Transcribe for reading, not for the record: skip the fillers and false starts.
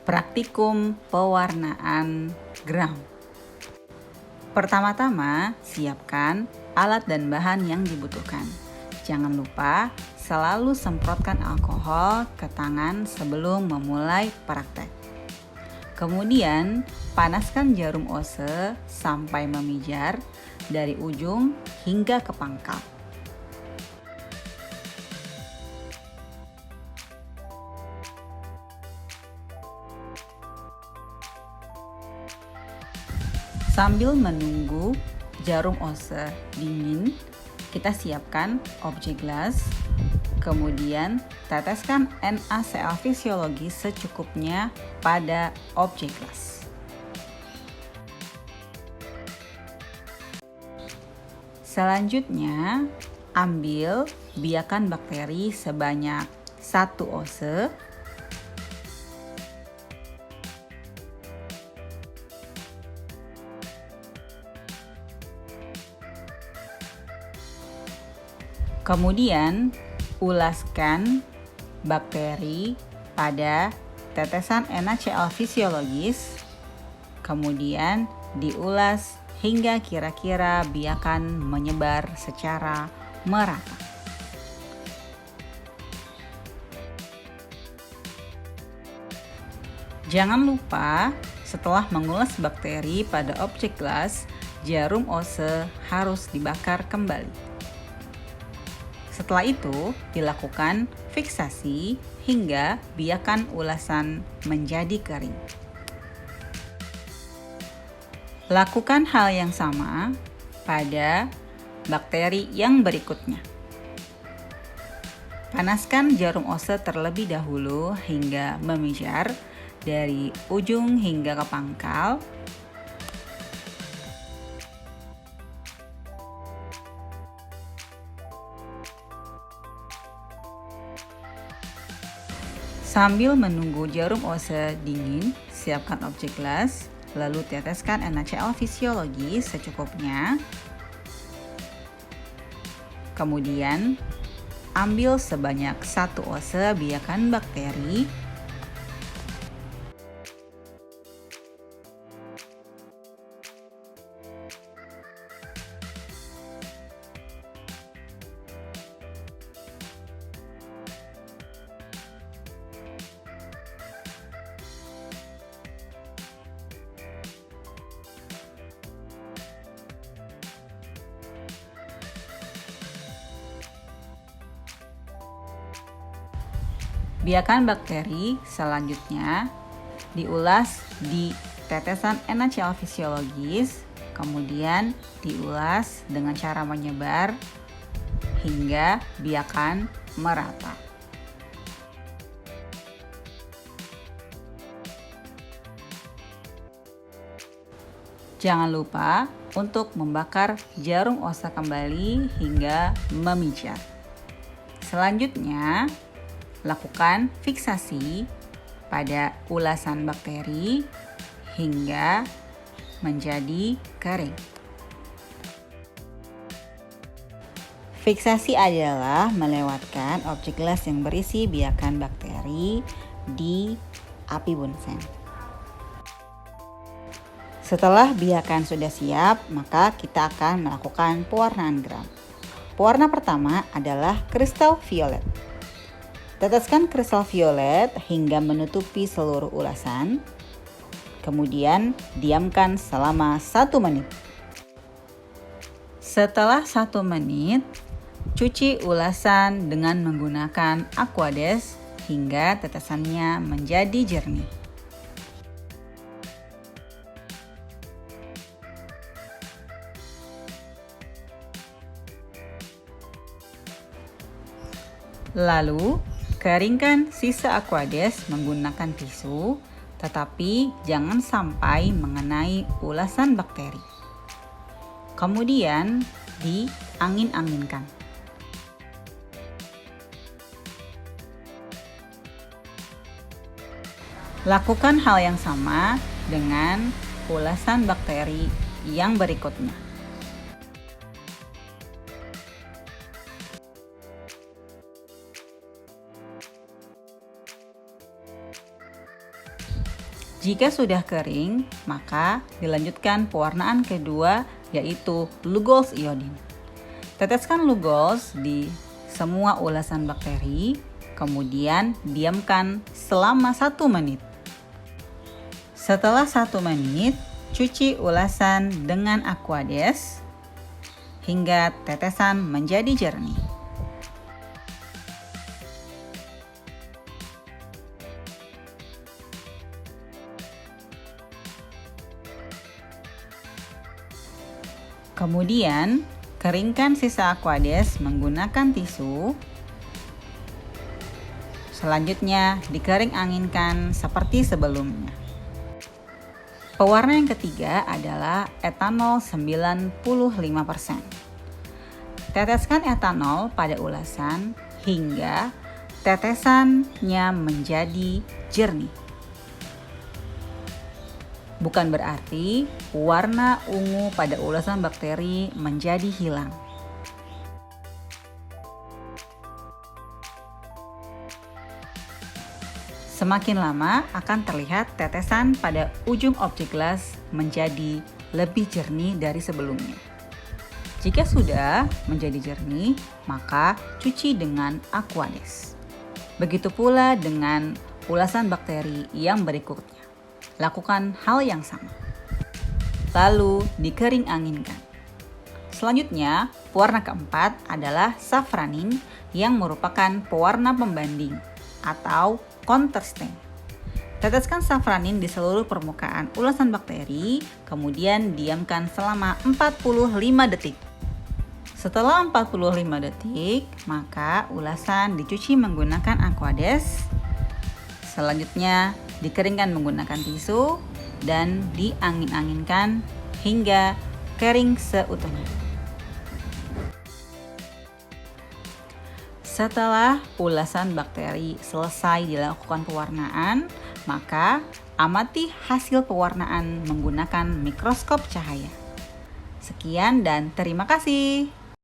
Praktikum pewarnaan gram. Pertama-tama, siapkan alat dan bahan yang dibutuhkan. Jangan lupa selalu semprotkan alkohol ke tangan sebelum memulai praktek. Kemudian, panaskan jarum ose sampai memijar dari ujung hingga ke pangkal. Sambil menunggu jarum ose dingin, kita siapkan objek gelas. Kemudian, teteskan NaCl fisiologis secukupnya pada objek gelas. Selanjutnya, ambil biakan bakteri sebanyak 1 oz. Kemudian, ulaskan bakteri pada tetesan NaCl fisiologis. Kemudian, diulas hingga kira-kira biakan menyebar secara merata. Jangan lupa, setelah mengulas bakteri pada objek gelas, jarum ose harus dibakar kembali. Setelah itu, dilakukan fiksasi hingga biakan ulasan menjadi kering. Lakukan hal yang sama pada bakteri yang berikutnya. Panaskan jarum ose terlebih dahulu hingga memijar dari ujung hingga ke pangkal. Sambil menunggu jarum ose dingin, siapkan objek gelas, lalu teteskan NaCl fisiologis secukupnya. Kemudian, ambil sebanyak 1 oz biakan bakteri. Biakan bakteri selanjutnya diulas di tetesan NaCl fisiologis, kemudian diulas dengan cara menyebar hingga biakan merata. Jangan lupa untuk membakar jarum ose kembali hingga memijar. Selanjutnya, lakukan fiksasi pada ulasan bakteri hingga menjadi kering. Fiksasi adalah melewatkan objek gelas yang berisi biakan bakteri di api bunsen. Setelah biakan sudah siap, maka kita akan melakukan pewarnaan gram. Pewarna pertama adalah kristal violet. Teteskan kristal violet hingga menutupi seluruh ulasan. Kemudian diamkan selama 1 menit. Setelah 1 menit, cuci ulasan dengan menggunakan Aquades hingga tetesannya menjadi jernih. Lalu, keringkan sisa Aquades menggunakan tisu, tetapi jangan sampai mengenai ulasan bakteri. Kemudian, diangin-anginkan. Lakukan hal yang sama dengan ulasan bakteri yang berikutnya. Jika sudah kering, maka dilanjutkan pewarnaan kedua yaitu Lugol's Iodine. Teteskan Lugol's di semua ulasan bakteri, kemudian diamkan selama 1 menit. Setelah 1 menit, cuci ulasan dengan Aquades hingga tetesan menjadi jernih. Kemudian, keringkan sisa Aquades menggunakan tisu. Selanjutnya, dikering anginkan seperti sebelumnya. Pewarna yang ketiga adalah etanol 95%. Teteskan etanol pada ulasan hingga tetesannya menjadi jernih. Bukan berarti warna ungu pada ulasan bakteri menjadi hilang. Semakin lama akan terlihat tetesan pada ujung objek gelas menjadi lebih jernih dari sebelumnya. Jika sudah menjadi jernih, maka cuci dengan Aquades. Begitu pula dengan ulasan bakteri yang berikutnya. Lakukan hal yang sama. Lalu dikering anginkan. Selanjutnya, pewarna keempat adalah safranin yang merupakan pewarna pembanding atau counter stain. Teteskan safranin di seluruh permukaan ulasan bakteri, kemudian diamkan selama 45 detik. Setelah 45 detik, maka ulasan dicuci menggunakan Aquades. Selanjutnya, dikeringkan menggunakan tisu dan diangin-anginkan hingga kering seutuhnya. Setelah ulasan bakteri selesai dilakukan pewarnaan, maka amati hasil pewarnaan menggunakan mikroskop cahaya. Sekian dan terima kasih.